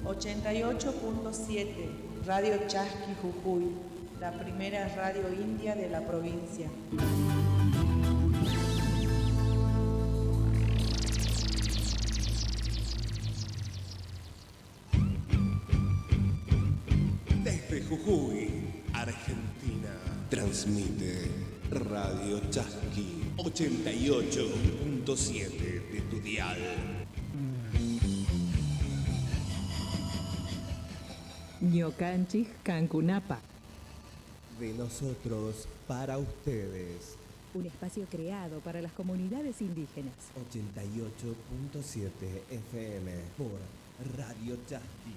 88.7 Radio Chasqui Jujuy, la primera radio india de la provincia. Desde Jujuy, Argentina, transmite Radio Chasqui 88.7 de tu dial. Ñocanchis Cancunapa. De nosotros para ustedes. Un espacio creado para las comunidades indígenas. 88.7 FM por Radio Chasqui.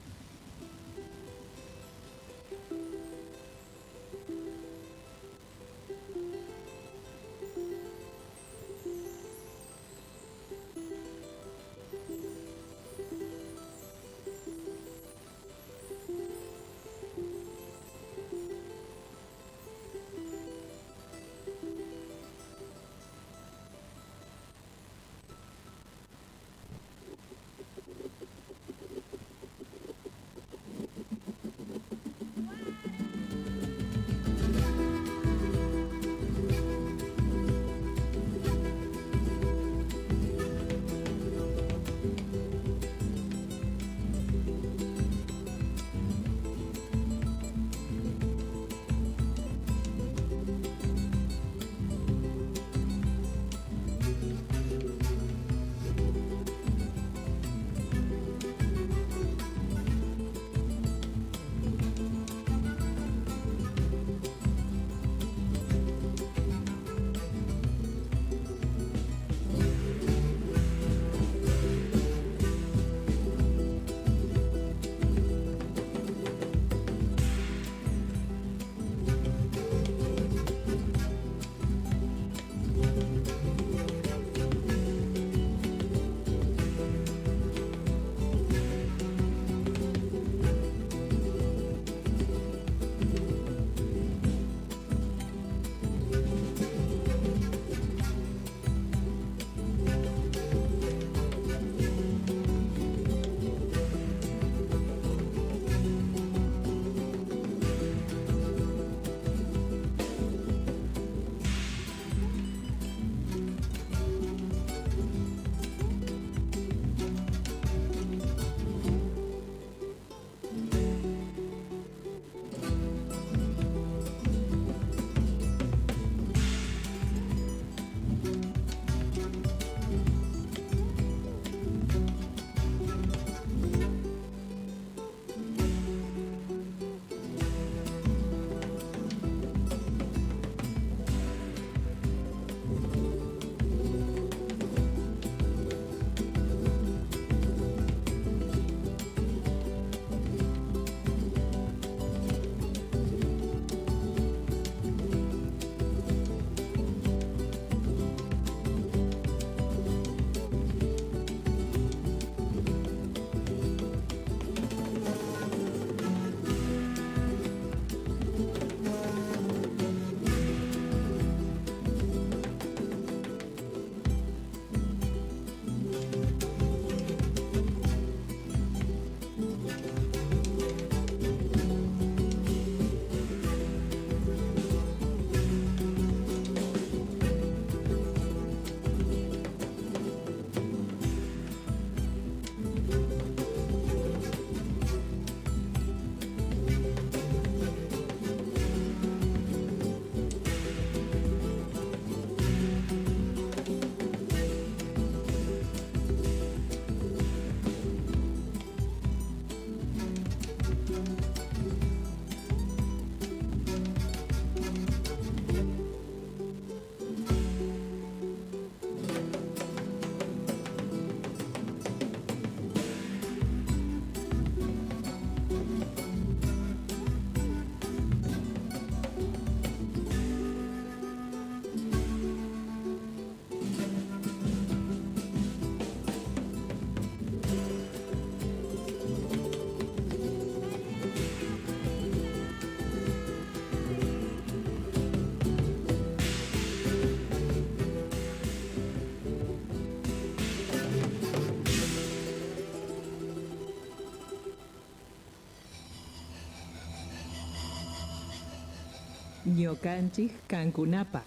Ñukanchis Cancunapa.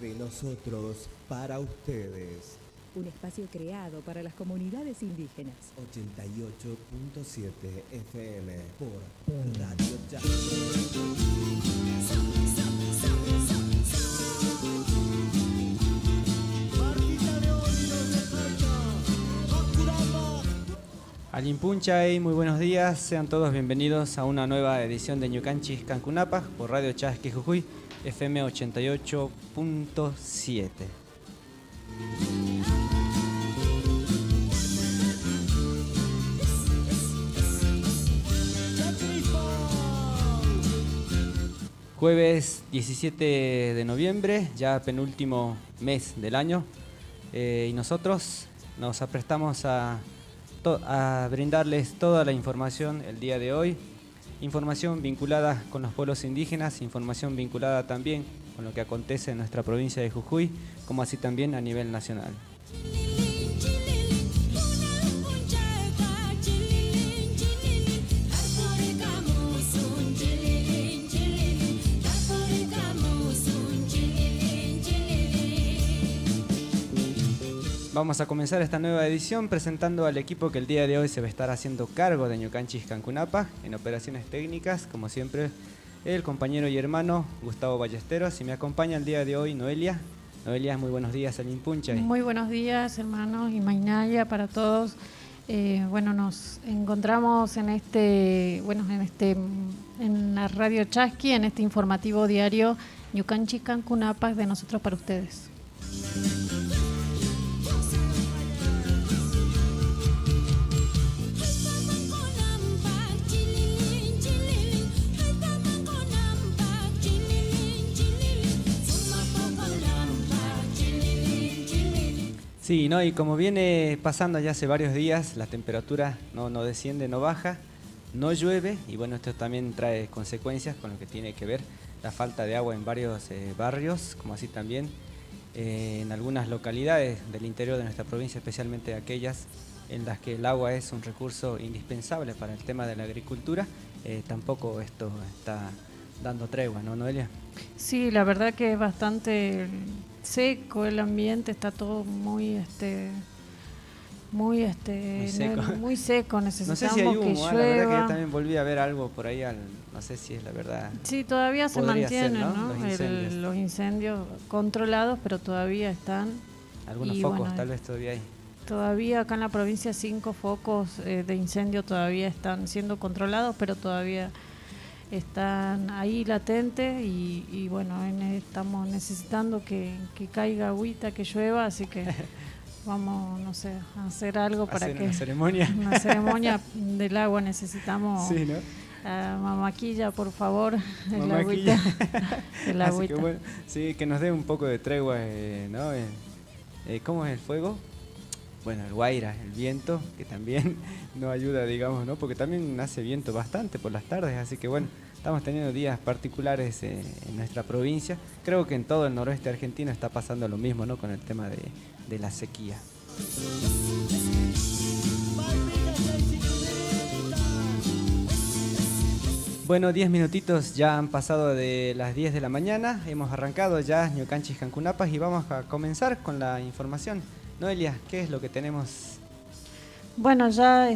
De nosotros para ustedes. Un espacio creado para las comunidades indígenas. 88.7 FM por Radio Chasqui. Alimpunchay, muy buenos días, sean todos bienvenidos a una nueva edición de Ñukanchis Cancunapa por Radio Chasqui Jujuy, FM 88.7. Jueves 17 de noviembre, ya penúltimo mes del año, y nosotros nos aprestamos a brindarles toda la información el día de hoy, información vinculada con los pueblos indígenas, información vinculada también con lo que acontece en nuestra provincia de Jujuy, como así también a nivel nacional. Vamos a comenzar esta nueva edición presentando al equipo que el día de hoy se va a estar haciendo cargo de Ñukanchis Cancunapa en operaciones técnicas, como siempre, el compañero y hermano Gustavo Ballesteros, y me acompaña el día de hoy Noelia. Noelia, muy buenos días, Alimpunchay. Muy buenos días, hermanos, y Mainaya para todos. Nos encontramos en la Radio Chasqui, en este informativo diario Ñukanchis Cancunapa de nosotros para ustedes. Sí, ¿no? Y como viene pasando ya hace varios días, la temperatura no desciende, no baja, no llueve, y bueno, esto también trae consecuencias con lo que tiene que ver la falta de agua en varios barrios, como así también en algunas localidades del interior de nuestra provincia, especialmente aquellas en las que el agua es un recurso indispensable para el tema de la agricultura. Tampoco esto está dando tregua, ¿no, Noelia? Sí, la verdad que es bastante seco el ambiente, está todo muy seco. Muy seco, necesitamos no sé si hay humo, que la verdad que llueva. yo también volví a ver algo por ahí, no sé si es la verdad. Sí, todavía se Podría mantienen, ser, ¿no? Los incendios controlados, pero todavía están. Algunos y focos bueno, tal vez todavía hay. Todavía acá en la provincia 5 focos de incendio todavía están siendo controlados, pero todavía están ahí latentes y bueno, estamos necesitando que caiga agüita, que llueva, así que vamos, no sé, a hacer algo para hacer que... una ceremonia. Una ceremonia del agua necesitamos. Sí, ¿no? Mamaquilla, por favor, el Mamaquilla. agüita. El Así agüita. que bueno, sí, que nos dé un poco de tregua, ¿no? ¿Cómo es el fuego? Bueno, el guaira, el viento, que también nos ayuda, digamos, ¿no? Porque también hace viento bastante por las tardes, así que bueno, estamos teniendo días particulares en nuestra provincia. Creo que en todo el noroeste argentino está pasando lo mismo, ¿no? Con el tema de la sequía. Bueno, 10 minutitos ya han pasado de las 10 de la mañana, hemos arrancado ya Ñukanchis Cancunapas y vamos a comenzar con la información. Noelia, ¿qué es lo que tenemos? Bueno, ya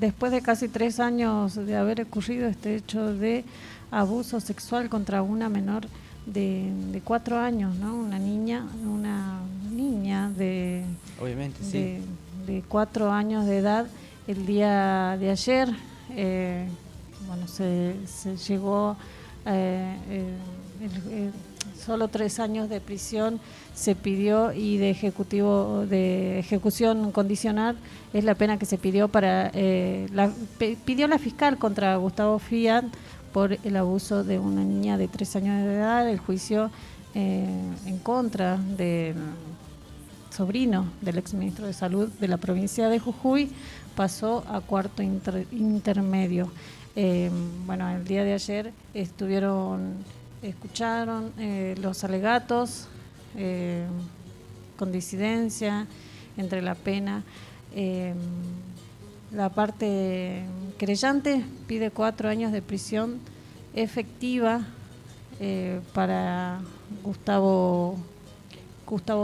después de casi 3 años de haber ocurrido este hecho de abuso sexual contra una menor de 4 años, ¿no? Una niña de, obviamente, sí, de 4 años de edad, el día de ayer, se llegó solo 3 años de prisión se pidió y de ejecución condicional es la pena que se pidió pidió la fiscal contra Gustavo Fiat por el abuso de una niña de 3 años de edad. El juicio en contra del sobrino del exministro de Salud de la provincia de Jujuy pasó a cuarto intermedio. El día de ayer escucharon los alegatos con disidencia entre la pena. La parte querellante pide 4 años de prisión efectiva para Gustavo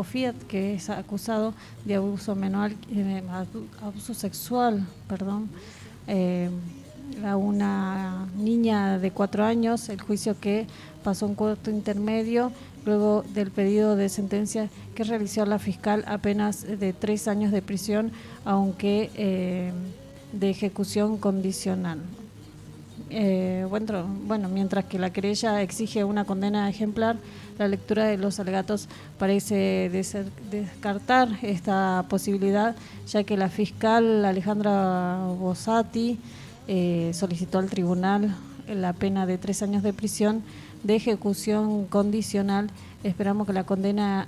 Fiat, que es acusado de abuso sexual, a una niña de 4 años, el juicio que pasó un corto intermedio luego del pedido de sentencia que realizó la fiscal, apenas de 3 años de prisión, aunque de ejecución condicional. Bueno, mientras que la querella exige una condena ejemplar, la lectura de los alegatos parece descartar esta posibilidad, ya que la fiscal Alejandra Bossati solicitó al tribunal la pena de 3 años de prisión de ejecución condicional. Esperamos una condena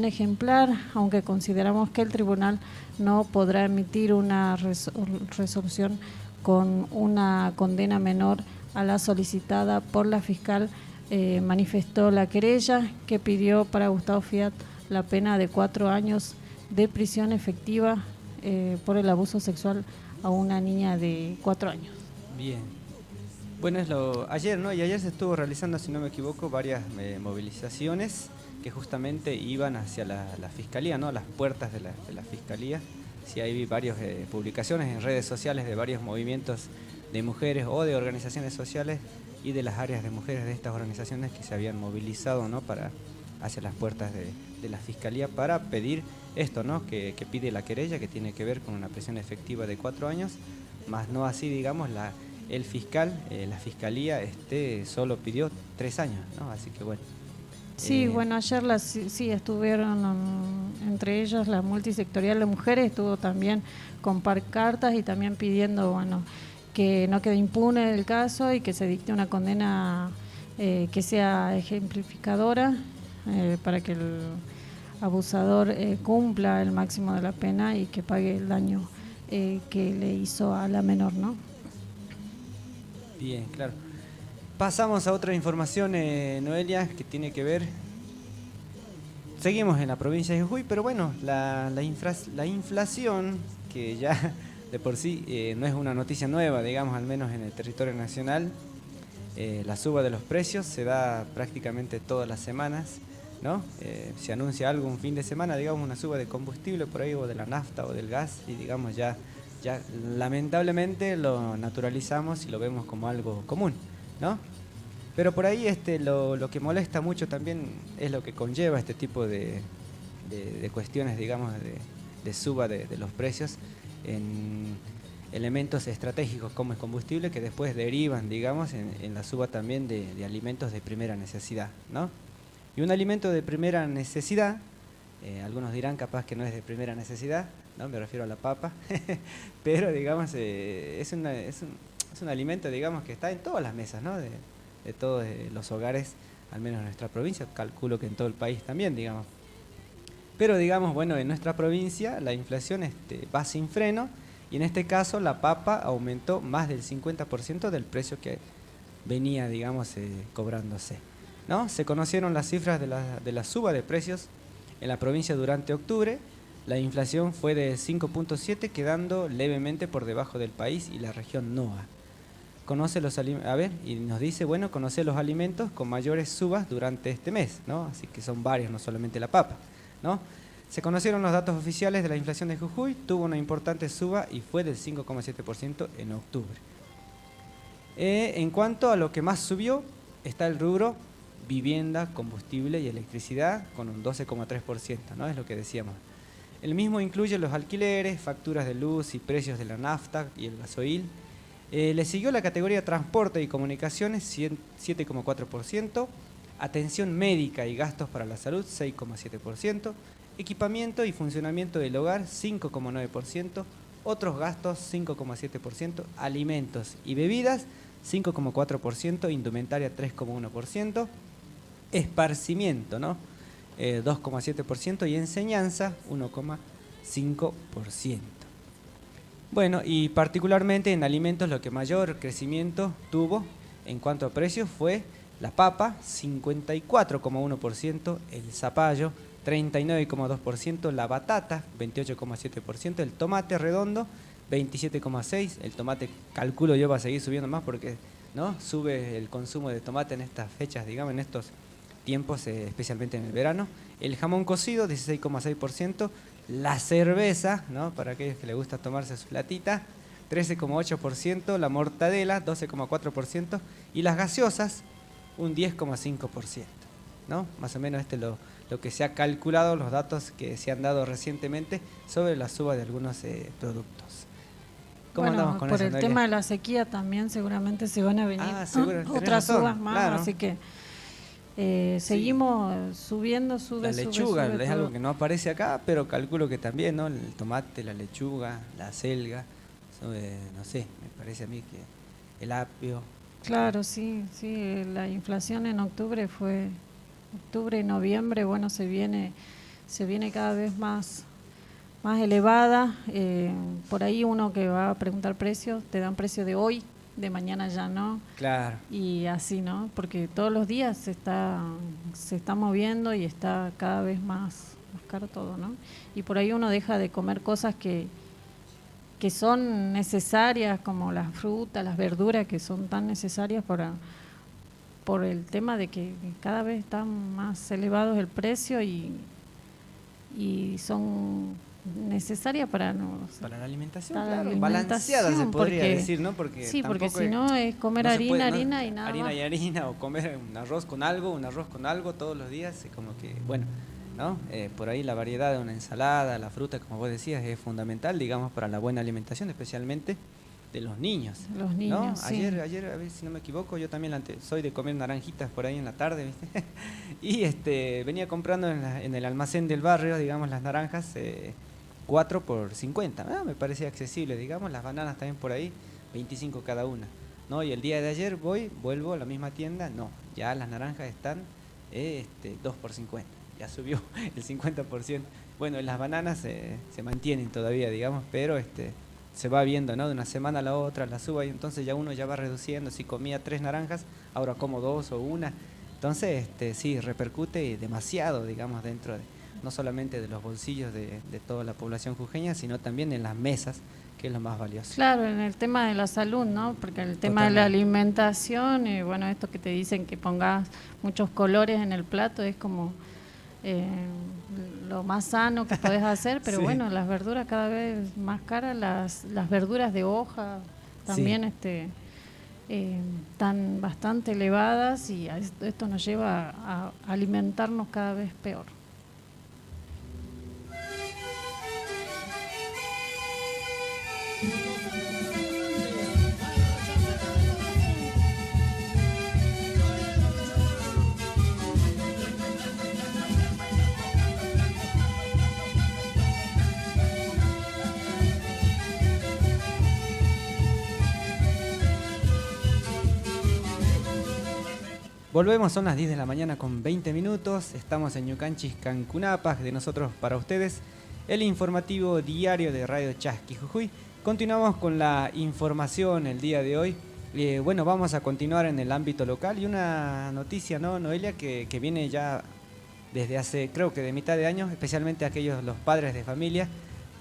ejemplar, aunque consideramos que el tribunal no podrá emitir una resolución con una condena menor a la solicitada por la fiscal, manifestó la querella, que pidió para Gustavo Fiat la pena de 4 años de prisión efectiva por el abuso sexual a una niña de 4 años. Bien. Bueno, ayer, ¿no? Y ayer se estuvo realizando, si no me equivoco, varias movilizaciones que justamente iban hacia la fiscalía, ¿no? Las puertas de la fiscalía. Sí, ahí vi varias publicaciones en redes sociales de varios movimientos de mujeres o de organizaciones sociales y de las áreas de mujeres de estas organizaciones que se habían movilizado, ¿no? Hacia las puertas de la fiscalía para pedir esto, ¿no? Que pide la querella, que tiene que ver con una prisión efectiva de 4 años, más no así, digamos, el fiscal, la fiscalía solo pidió 3 años, ¿no? Así que bueno. Sí, bueno, ayer estuvieron, entre ellas la multisectorial de mujeres, estuvo también con pancartas y también pidiendo, bueno, que no quede impune el caso y que se dicte una condena que sea ejemplificadora para que el abusador cumpla el máximo de la pena y que pague el daño que le hizo a la menor, ¿no? Bien, claro. Pasamos a otra información, Noelia, que tiene que ver... Seguimos en la provincia de Jujuy, pero bueno, la inflación, que ya de por sí no es una noticia nueva, digamos, al menos en el territorio nacional. La suba de los precios se da prácticamente todas las semanas, ¿no? Se anuncia algo un fin de semana, digamos, una suba de combustible por ahí, o de la nafta o del gas, y digamos ya lamentablemente lo naturalizamos y lo vemos como algo común, ¿no? Pero por ahí lo que molesta mucho también es lo que conlleva este tipo de cuestiones, digamos, de suba de los precios en elementos estratégicos como el combustible, que después derivan, digamos, en la suba también de alimentos de primera necesidad, ¿no? Y un alimento de primera necesidad, algunos dirán capaz que no es de primera necesidad, ¿no? Me refiero a la papa, pero digamos es un alimento, digamos, que está en todas las mesas, ¿no? De todos los hogares, al menos en nuestra provincia, calculo que en todo el país también, digamos. Pero digamos, bueno, en nuestra provincia la inflación va sin freno, y en este caso la papa aumentó más del 50% del precio que venía, digamos, cobrándose, ¿no? Se conocieron las cifras de la suba de precios en la provincia durante octubre. La inflación fue de 5.7, quedando levemente por debajo del país y la región NOA. Conoce los y nos dice, bueno, conoce los alimentos con mayores subas durante este mes, ¿no? Así que son varios, no solamente la papa, ¿no? Se conocieron los datos oficiales de la inflación de Jujuy, tuvo una importante suba y fue del 5,7% en octubre. En cuanto a lo que más subió, está el rubro vivienda, combustible y electricidad con un 12,3%, ¿no? Es lo que decíamos. El mismo incluye los alquileres, facturas de luz y precios de la nafta y el gasoil. Le siguió la categoría transporte y comunicaciones, 7,4%, atención médica y gastos para la salud, 6,7%, equipamiento y funcionamiento del hogar, 5,9%, otros gastos, 5,7%, alimentos y bebidas, 5,4%, indumentaria, 3,1%, esparcimiento, ¿no? 2,7% y enseñanza, 1,5%. Bueno, y particularmente en alimentos lo que mayor crecimiento tuvo en cuanto a precios fue la papa, 54,1%, el zapallo, 39,2%, la batata, 28,7%, el tomate redondo, 27,6%, el tomate calculo yo va a seguir subiendo más porque ¿no? Sube el consumo de tomate en estas fechas, digamos, en estos tiempos, especialmente en el verano. El jamón cocido, 16,6%. La cerveza, ¿no? Para aquellos que les gusta tomarse su latita, 13,8%. La mortadela, 12,4%. Y las gaseosas, un 10,5%, ¿no? Más o menos lo que se ha calculado, los datos que se han dado recientemente sobre la suba de algunos productos. ¿Cómo andamos con por eso, el Noelia? tema de la sequía también seguramente se van a venir Seguro, tenés otras razón, subas más, claro. así que seguimos subiendo, La lechuga sube es todo. algo que no aparece acá, pero calculo que también, ¿no? El tomate, la lechuga, la selga, no sé, me parece a mí que el apio. Claro, sí, la inflación en octubre y noviembre, bueno, se viene cada vez más elevada. Por ahí uno que va a preguntar precios, te dan precio de hoy, de mañana ya no. Claro. Y así, ¿no? Porque todos los días se está moviendo y está cada vez más caro todo, ¿no? Y por ahí uno deja de comer cosas que son necesarias, como las frutas, las verduras, que son tan necesarias por el tema de que cada vez están más elevados el precio y son necesarias para la alimentación, para la claro, balanceada se podría porque- decir, ¿no? Porque sí, porque tampoco si no es comer no se harina, puede, ¿no? harina y nada harina más. y harina, o comer un arroz con algo todos los días, es como que, bueno, ¿no? Por ahí la variedad de una ensalada, la fruta, como vos decías, es fundamental, digamos, para la buena alimentación, especialmente de los niños. Los niños, ¿no? sí. Ayer, a ver si no me equivoco, yo también soy de comer naranjitas por ahí en la tarde, ¿viste? Y venía comprando en el almacén del barrio, digamos, las naranjas, 4 por 50. Me parecía accesible, digamos, las bananas también por ahí, 25 cada una, ¿no? Y el día de ayer vuelvo a la misma tienda, no, ya las naranjas están 2 por 50, ya subió el 50%. Bueno, las bananas se mantienen todavía, digamos, pero se va viendo, ¿no? De una semana a la otra, la suba, y entonces ya uno ya va reduciendo. Si comía 3 naranjas, ahora como 2 o 1. Entonces, sí, repercute demasiado, digamos, dentro no solamente de los bolsillos de toda la población jujeña, sino también en las mesas, que es lo más valioso. Claro, en el tema de la salud, ¿no? Porque el tema de la alimentación, bueno, esto que te dicen que pongas muchos colores en el plato es como lo más sano que podés hacer, pero Sí. bueno, las verduras cada vez más caras, las verduras de hoja también Sí. están bastante elevadas y esto nos lleva a alimentarnos cada vez peor. Volvemos, son las 10 de la mañana con 20 minutos. Estamos en Ñucanchis, Cancunapas, de nosotros para ustedes, el informativo diario de Radio Chasqui Jujuy. Continuamos con la información el día de hoy. Bueno, vamos a continuar en el ámbito local y una noticia, ¿no, Noelia? Que viene ya desde hace, creo que de mitad de año, especialmente aquellos, los padres de familia,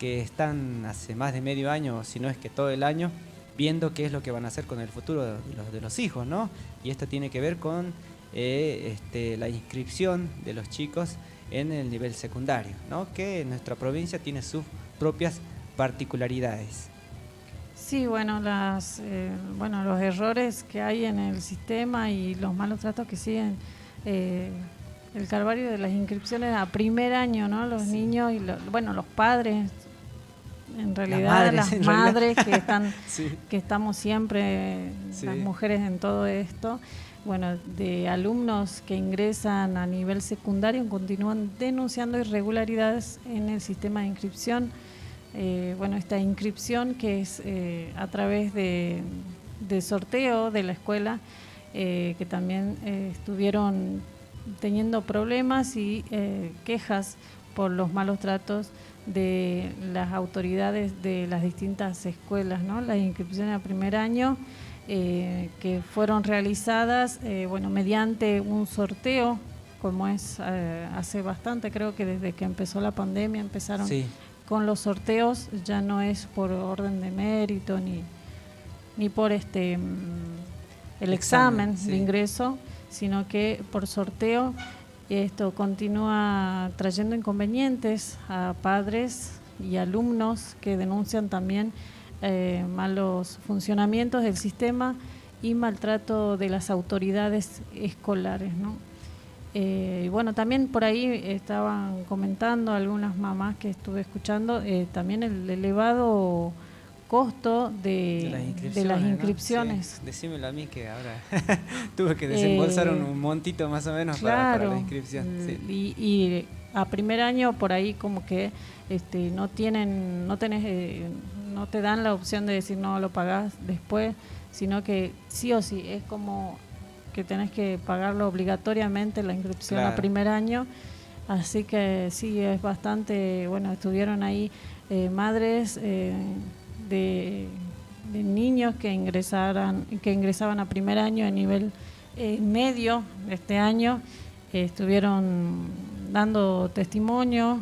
que están hace más de medio año, si no es que todo el año, viendo qué es lo que van a hacer con el futuro de los hijos, ¿no? Y esto tiene que ver con la inscripción de los chicos en el nivel secundario, ¿no? Que en nuestra provincia tiene sus propias particularidades. Sí, bueno, los errores que hay en el sistema y los malos tratos que siguen, el calvario de las inscripciones a primer año, ¿no? Los niños y los padres, en realidad las madres que Sí. que estamos siempre, Sí. las mujeres en todo esto. Bueno, de alumnos que ingresan a nivel secundario continúan denunciando irregularidades en el sistema de inscripción. Esta inscripción que es a través de sorteo de la escuela, que también estuvieron teniendo problemas y quejas por los malos tratos de las autoridades de las distintas escuelas, ¿no? Las inscripciones a primer año que fueron realizadas mediante un sorteo, como es hace bastante, creo que desde que empezó la pandemia empezaron Sí. con los sorteos, ya no es por orden de mérito ni por el examen sí. de ingreso, sino que por sorteo esto continúa trayendo inconvenientes a padres y alumnos que denuncian también malos funcionamientos del sistema y maltrato de las autoridades escolares, ¿no? Y bueno, también por ahí estaban comentando algunas mamás que estuve escuchando, también el elevado costo de las inscripciones. ¿No? Sí. Decímelo a mí que ahora tuve que desembolsar un montito más o menos para la inscripción. Sí. Y a primer año por ahí como que no te dan la opción de decir no lo pagás después, sino que sí o sí es como que tenés que pagarlo obligatoriamente la inscripción a primer año. Así que sí, es bastante, bueno, estuvieron ahí madres de niños que ingresaban a primer año a nivel medio este año, estuvieron dando testimonio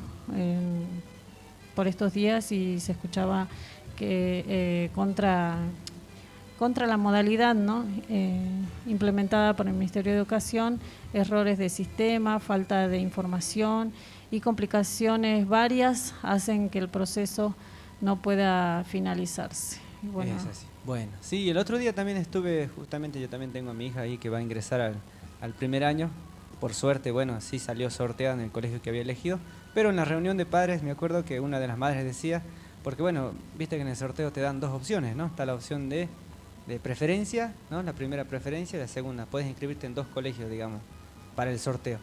por estos días y se escuchaba que contra la modalidad, ¿no? Implementada por el Ministerio de Educación, errores de sistema, falta de información y complicaciones varias hacen que el proceso no pueda finalizarse. Bueno. Es así. Bueno, sí, el otro día también estuve, justamente yo también tengo a mi hija ahí que va a ingresar al primer año. Por suerte, bueno, sí salió sorteada en el colegio que había elegido, pero en la reunión de padres me acuerdo que una de las madres decía, porque bueno, viste que en el sorteo te dan dos opciones, ¿no? Está la opción de preferencia, ¿no? La primera preferencia y la segunda. Puedes inscribirte en dos colegios, digamos, para el sorteo.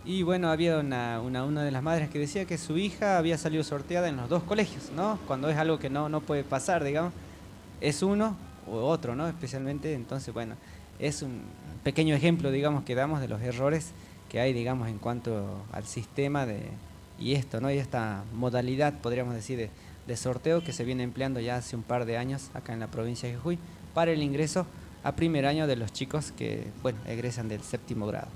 Y bueno, había una de las madres que decía que su hija había salido sorteada en los dos colegios, ¿no? Cuando es algo que no puede pasar, digamos, es uno u otro, ¿no? Especialmente, entonces, bueno, es un pequeño ejemplo, digamos, que damos de los errores que hay, digamos, en cuanto al sistema y esto, ¿no? Y esta modalidad, podríamos decir, de sorteo que se viene empleando ya hace un par de años acá en la provincia de Jujuy para el ingreso a primer año de los chicos que, bueno, egresan del 7º grado.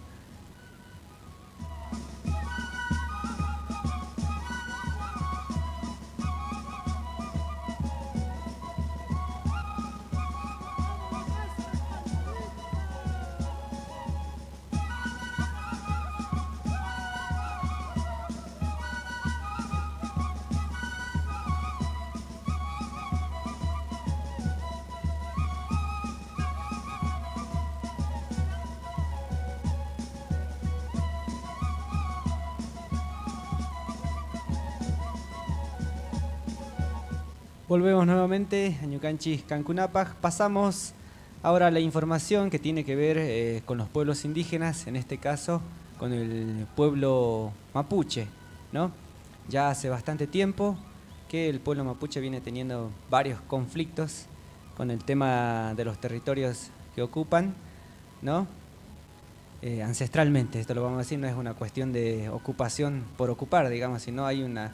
Volvemos nuevamente a Ñucanchis, Cancunapaj. Pasamos ahora a la información que tiene que ver con los pueblos indígenas, en este caso con el pueblo mapuche, ¿no? Ya hace bastante tiempo que el pueblo mapuche viene teniendo varios conflictos con el tema de los territorios que ocupan, ¿no? Ancestralmente, esto lo vamos a decir, no es una cuestión de ocupación por ocupar, digamos, sino hay una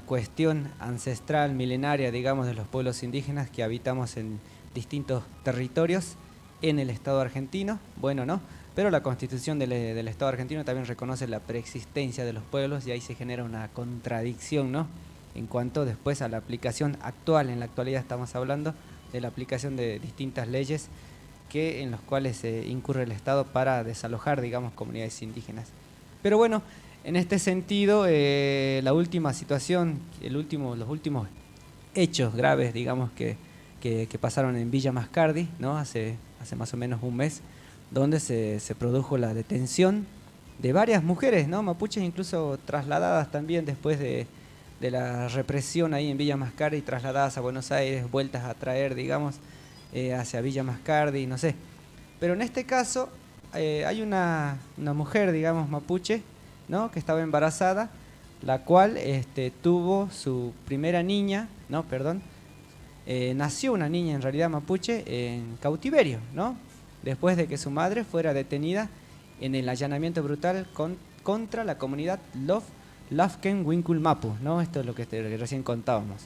cuestión ancestral, milenaria, digamos, de los pueblos indígenas que habitamos en distintos territorios en el Estado argentino, bueno, ¿no? Pero la Constitución del Estado argentino también reconoce la preexistencia de los pueblos y ahí se genera una contradicción, ¿no? En cuanto después a la aplicación actual, en la actualidad estamos hablando de la aplicación de distintas leyes en los cuales incurre el Estado para desalojar, digamos, comunidades indígenas. Pero bueno, en este sentido, la última situación, los últimos hechos graves, digamos, que pasaron en Villa Mascardi, ¿no? Hace más o menos un mes, donde se produjo la detención de varias mujeres, ¿no? Mapuches, incluso trasladadas también después de la represión ahí en Villa Mascardi, trasladadas a Buenos Aires, vueltas a traer, digamos, hacia Villa Mascardi, no sé. Pero en este caso hay una mujer, digamos, mapuche, ¿no? Que estaba embarazada, la cual tuvo su primera niña, nació una niña en realidad mapuche en cautiverio, ¿no? Después de que su madre fuera detenida en el allanamiento brutal contra la comunidad Lafken Winkul Mapu, ¿no? Esto es lo que recién contábamos.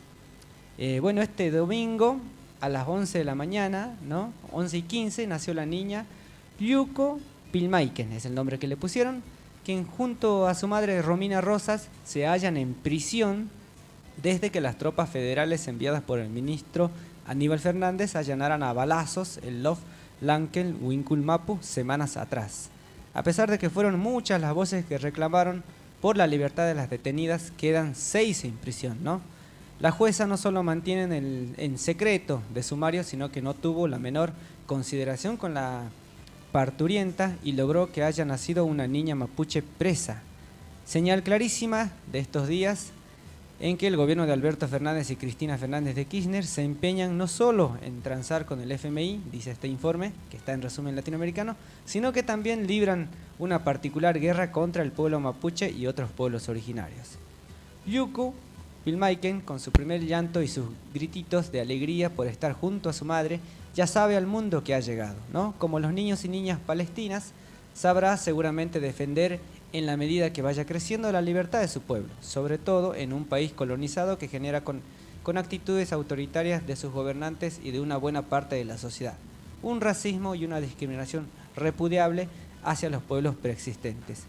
Bueno, este domingo a las 11 de la mañana, ¿no? 11:15, nació la niña Yuko Pilmaiken, es el nombre que le pusieron, quien junto a su madre Romina Rosas se hallan en prisión desde que las tropas federales enviadas por el ministro Aníbal Fernández allanaran a balazos el Lankel Winkulmapu semanas atrás. A pesar de que fueron muchas las voces que reclamaron por la libertad de las detenidas, quedan 6 en prisión, ¿no? La jueza no solo mantiene en secreto de sumario, sino que no tuvo la menor consideración con la parturienta y logró que haya nacido una niña mapuche presa. Señal clarísima de estos días en que el gobierno de Alberto Fernández y Cristina Fernández de Kirchner se empeñan no solo en transar con el FMI, dice este informe, que está en resumen latinoamericano, sino que también libran una particular guerra contra el pueblo mapuche y otros pueblos originarios. Yuku Pilmaiken, con su primer llanto y sus grititos de alegría por estar junto a su madre, ya sabe al mundo que ha llegado, ¿no? Como los niños y niñas palestinas, sabrá seguramente defender en la medida que vaya creciendo la libertad de su pueblo, sobre todo en un país colonizado que genera con actitudes autoritarias de sus gobernantes y de una buena parte de la sociedad, un racismo y una discriminación repudiable hacia los pueblos preexistentes.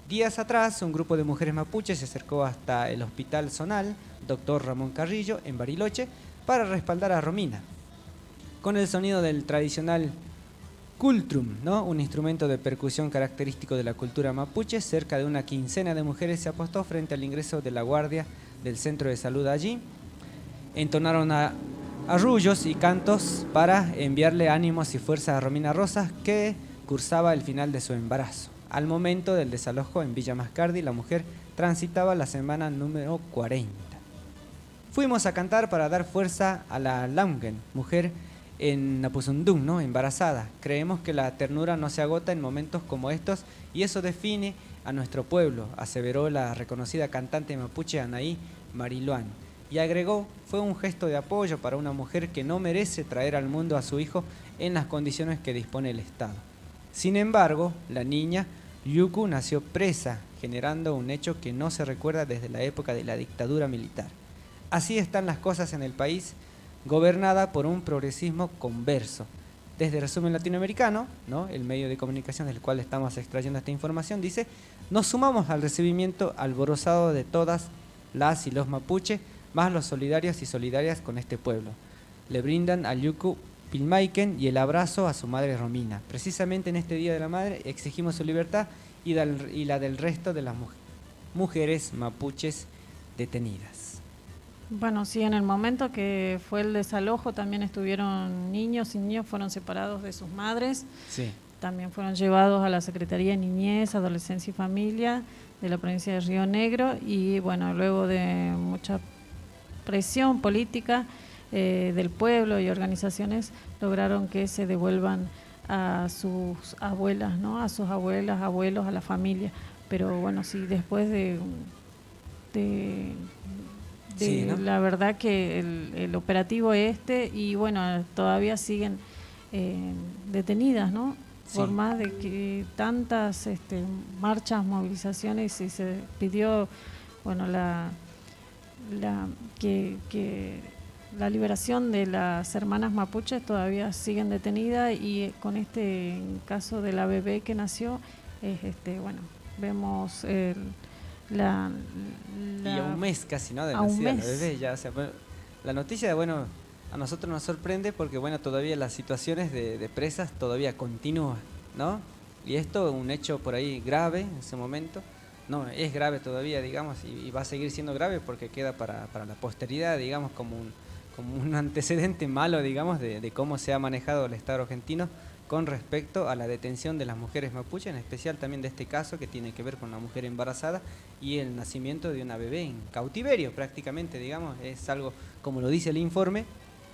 Días atrás, un grupo de mujeres mapuches se acercó hasta el Hospital Zonal, Dr. Ramón Carrillo, en Bariloche, para respaldar a Romina, con el sonido del tradicional Kultrum, ¿no? Un instrumento de percusión característico de la cultura mapuche. Cerca de una quincena de mujeres se apostó frente al ingreso de la guardia del centro de salud allí. Entonaron arrullos y cantos para enviarle ánimos y fuerza a Romina Rosas, que cursaba el final de su embarazo. Al momento del desalojo en Villa Mascardi, la mujer transitaba la semana número 40. Fuimos a cantar para dar fuerza a la Lamgen, mujer en Napusundún, ¿no? Embarazada. Creemos que la ternura no se agota en momentos como estos y eso define a nuestro pueblo, aseveró la reconocida cantante mapuche Anaí Mariluán. Y agregó, fue un gesto de apoyo para una mujer que no merece traer al mundo a su hijo en las condiciones que dispone el Estado. Sin embargo, la niña Yuku nació presa, generando un hecho que no se recuerda desde la época de la dictadura militar. Así están las cosas en el país, gobernada por un progresismo converso. Desde Resumen Latinoamericano, ¿no? El medio de comunicación del cual estamos extrayendo esta información, dice: nos sumamos al recibimiento alborozado de todas las y los mapuche, más los solidarios y solidarias con este pueblo. Le brindan a Yuku Pilmaiken y el abrazo a su madre Romina. Precisamente en este Día de la Madre exigimos su libertad y la del resto de las mujeres mapuches detenidas. Bueno, sí, en el momento que fue el desalojo también estuvieron niños y niños fueron separados de sus madres. Sí. También fueron llevados a la Secretaría de Niñez, Adolescencia y Familia de la provincia de Río Negro y bueno, luego de mucha presión política del pueblo y organizaciones lograron que se devuelvan a sus abuelas, ¿no? A sus abuelas, abuelos, a la familia. Pero bueno, sí, después de sí, ¿no? La verdad que el operativo y bueno, todavía siguen detenidas, ¿no? Sí. Por más de que tantas marchas, movilizaciones y se pidió, bueno, que la liberación de las hermanas mapuches, todavía siguen detenidas y con este caso de la bebé que nació, bueno, vemos y a un mes casi, ¿no? De nacida la bebé ya, o sea, bueno, la noticia, bueno, a nosotros nos sorprende porque, bueno, todavía las situaciones de presas todavía continúan, ¿no? Y esto, un hecho por ahí grave en ese momento, no, es grave todavía, digamos, y va a seguir siendo grave porque queda para la posteridad, digamos, como un antecedente malo, digamos, de cómo se ha manejado el Estado argentino con respecto a la detención de las mujeres mapuches, en especial también de este caso que tiene que ver con una mujer embarazada y el nacimiento de una bebé en cautiverio prácticamente, digamos, es algo, como lo dice el informe,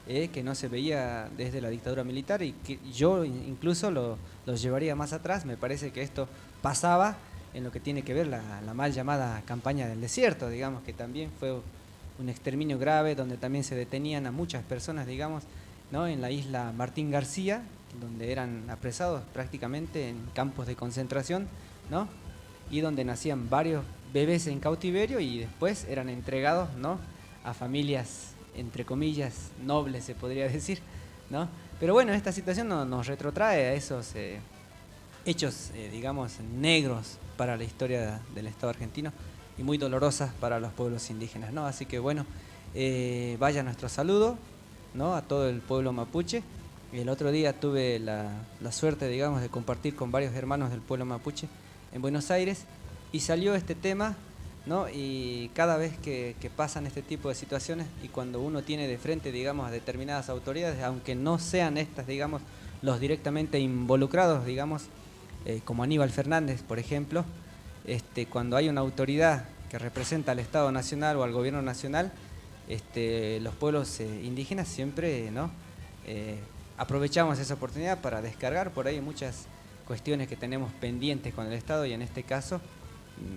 que no se veía desde la dictadura militar y que yo incluso lo llevaría más atrás. Me parece que esto pasaba en lo que tiene que ver la mal llamada campaña del desierto, digamos, que también fue un exterminio grave donde también se detenían a muchas personas, digamos, ¿no? En la isla Martín García, donde eran apresados prácticamente en campos de concentración, ¿no? Y donde nacían varios bebés en cautiverio y después eran entregados, ¿no? A familias, entre comillas, nobles se podría decir, ¿no? Pero bueno, esta situación nos retrotrae a esos hechos, digamos, negros para la historia del Estado argentino y muy dolorosas para los pueblos indígenas, ¿no? Así que bueno, vaya nuestro saludo, ¿no? A todo el pueblo mapuche, El otro día tuve la suerte, digamos, de compartir con varios hermanos del pueblo mapuche en Buenos Aires y salió este tema, ¿no? Y cada vez que pasan este tipo de situaciones y cuando uno tiene de frente, digamos, a determinadas autoridades, aunque no sean estas, digamos, los directamente involucrados, digamos, como Aníbal Fernández, por ejemplo, cuando hay una autoridad que representa al Estado Nacional o al Gobierno Nacional, los pueblos indígenas siempre, ¿no? Aprovechamos esa oportunidad para descargar por ahí muchas cuestiones que tenemos pendientes con el Estado y en este caso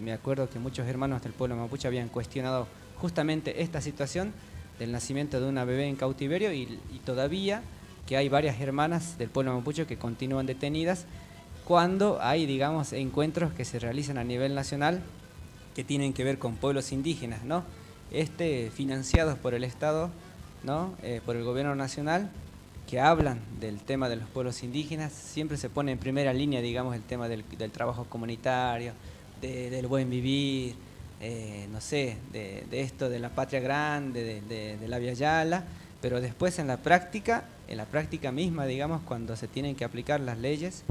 me acuerdo que muchos hermanos del pueblo mapuche habían cuestionado justamente esta situación del nacimiento de una bebé en cautiverio y todavía que hay varias hermanas del pueblo mapuche que continúan detenidas cuando hay, digamos, encuentros que se realizan a nivel nacional que tienen que ver con pueblos indígenas, ¿no? Financiados por el Estado, ¿no? Por el gobierno nacional, que hablan del tema de los pueblos indígenas, siempre se pone en primera línea, digamos, el tema del trabajo comunitario, del buen vivir, no sé, de esto de la patria grande, de la Via Yala, pero después en la práctica misma, digamos, cuando se tienen que aplicar las leyes,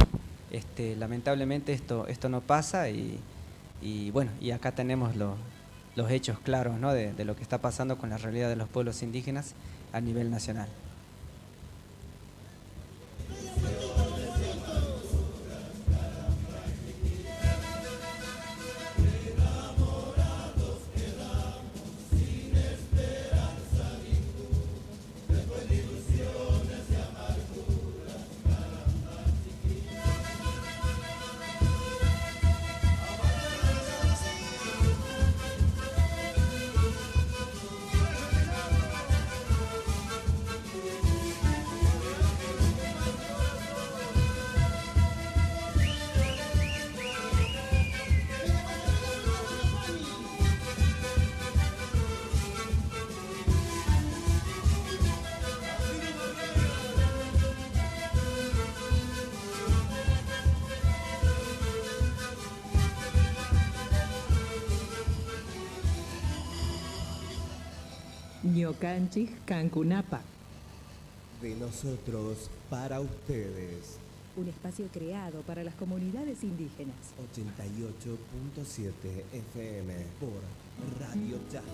lamentablemente esto no pasa y bueno, y acá tenemos los hechos claros, ¿no? de lo que está pasando con la realidad de los pueblos indígenas a nivel nacional. Ñocanchis Cancunapa. De nosotros para ustedes. Un espacio creado para las comunidades indígenas. 88.7 FM por Radio Chasqui.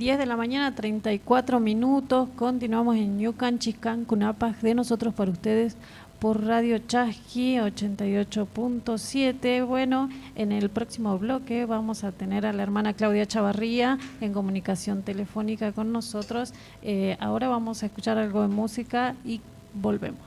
De la mañana, 34 minutos. Continuamos en Ñucanchis Cancunapas, de nosotros para ustedes por Radio Chasqui 88.7. Bueno, en el próximo bloque vamos a tener a la hermana Claudia Chavarría en comunicación telefónica con nosotros. Ahora vamos a escuchar algo de música y volvemos.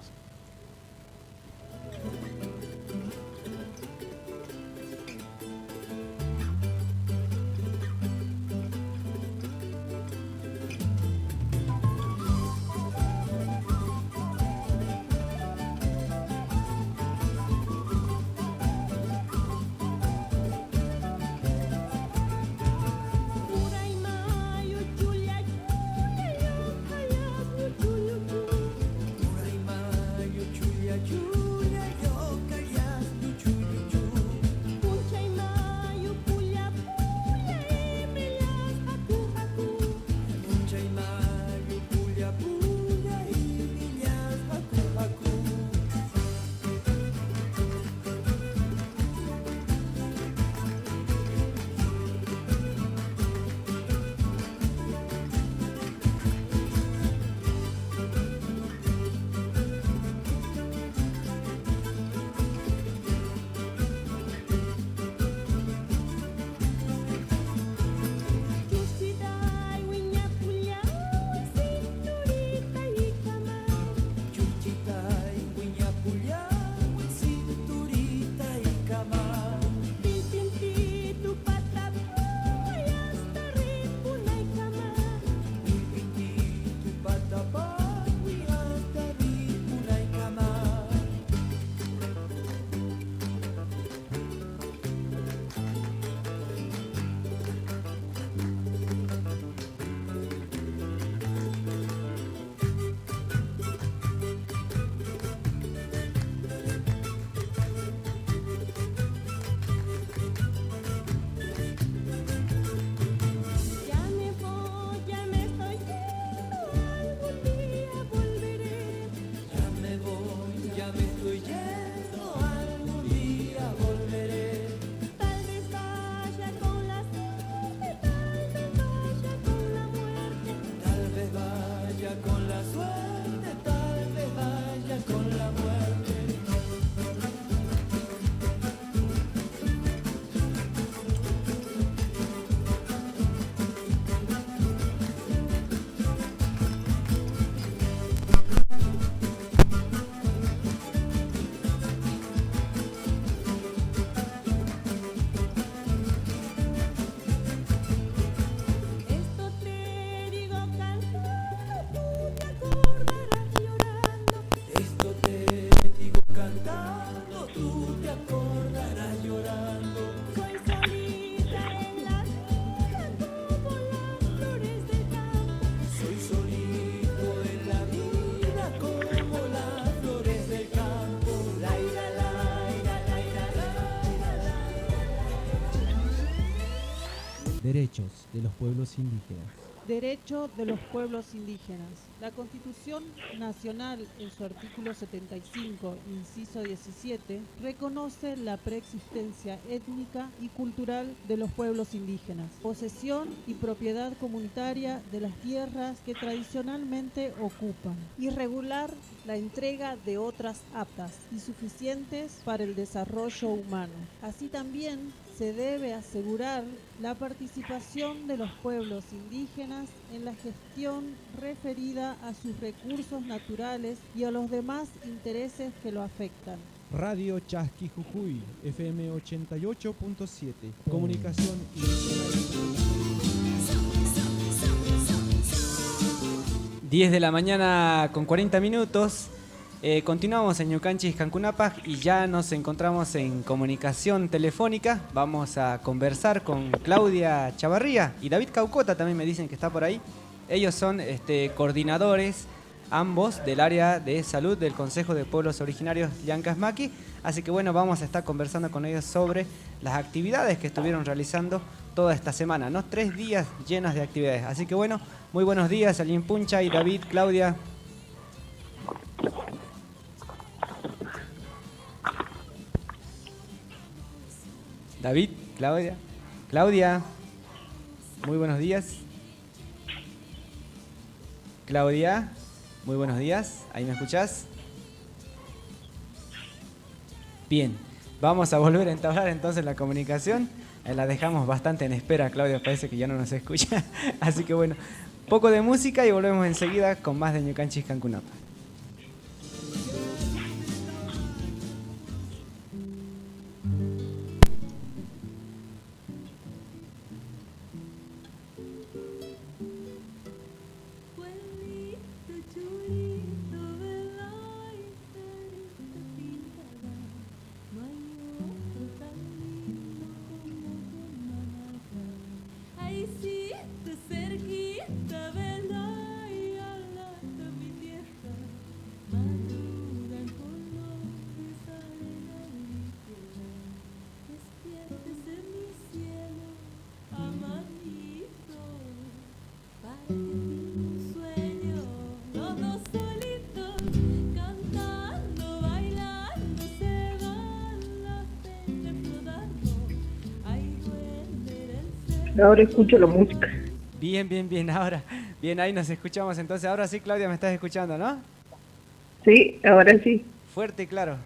Derechos de los pueblos indígenas. Derecho de los pueblos indígenas. La Constitución Nacional, en su artículo 75, inciso 17, reconoce la preexistencia étnica y cultural de los pueblos indígenas, posesión y propiedad comunitaria de las tierras que tradicionalmente ocupan, y regular la entrega de otras aptas y suficientes para el desarrollo humano. Así también se debe asegurar la participación de los pueblos indígenas en la gestión referida a sus recursos naturales y a los demás intereses que lo afectan. Radio Chasqui Jujuy, FM 88.7, comunicación y... 10 de la mañana con 40 minutos. Continuamos en Ñucanchis, Cancunapac, y ya nos encontramos en comunicación telefónica. Vamos a conversar con Claudia Chavarría y David Caucota, también me dicen que está por ahí. Ellos son coordinadores, ambos, del área de salud del Consejo de Pueblos Originarios Llancasmaqui. Así que bueno, vamos a estar conversando con ellos sobre las actividades que estuvieron realizando toda esta semana, ¿no? 3 días llenos de actividades. Así que bueno, muy buenos días, Alín Puncha y David, Claudia. David, Claudia. Claudia, muy buenos días. Claudia, muy buenos días. ¿Ahí me escuchás? Bien, vamos a volver a entablar entonces la comunicación. La dejamos bastante en espera, Claudia, parece que ya no nos escucha. Así que bueno, poco de música y volvemos enseguida con más de Ñucanchis Cancunapa. Ahora escucho la música. Bien, ahora. Bien, ahí nos escuchamos entonces. Ahora sí, Claudia, me estás escuchando, ¿no? Sí, ahora sí. Fuerte y claro.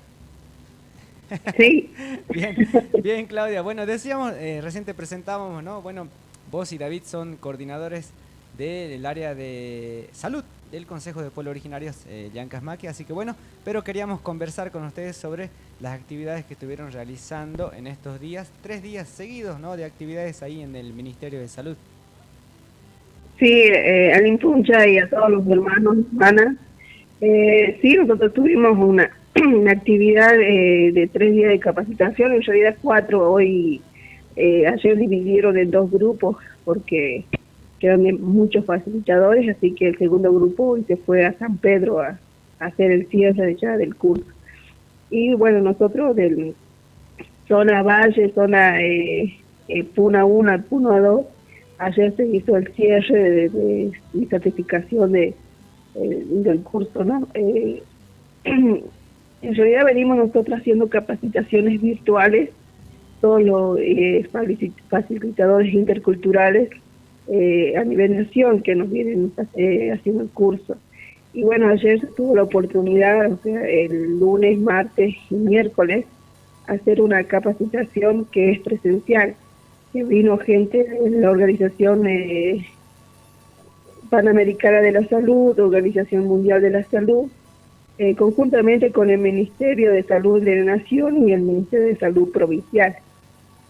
Sí. Bien, Claudia. Bueno, decíamos, recién te presentábamos, ¿no? Bueno, vos y David son coordinadores del área de salud del Consejo de Pueblos Originarios Llancasmaqui, así que bueno, pero queríamos conversar con ustedes sobre las actividades que estuvieron realizando en estos días, 3 días seguidos, ¿no?, de actividades ahí en el Ministerio de Salud. Sí, al Impuncha y a todos los hermanos, hermanas. Sí, nosotros tuvimos una actividad de 3 días de capacitación, en realidad 4 hoy. Ayer dividieron en 2 grupos porque quedan muchos facilitadores, así que el segundo grupo hoy se fue a San Pedro a hacer el cierre ya del curso. Y bueno, nosotros del zona Valle, zona Puna 1, Puna 2, ayer se hizo el cierre de certificación del curso, ¿no? En realidad venimos nosotros haciendo capacitaciones virtuales, todos los facilitadores interculturales a nivel nación que nos vienen haciendo el curso. Y bueno, ayer se tuvo la oportunidad, o sea, el lunes, martes y miércoles, hacer una capacitación que es presencial, que vino gente de la Organización Panamericana de la Salud, Organización Mundial de la Salud, conjuntamente con el Ministerio de Salud de la Nación y el Ministerio de Salud Provincial,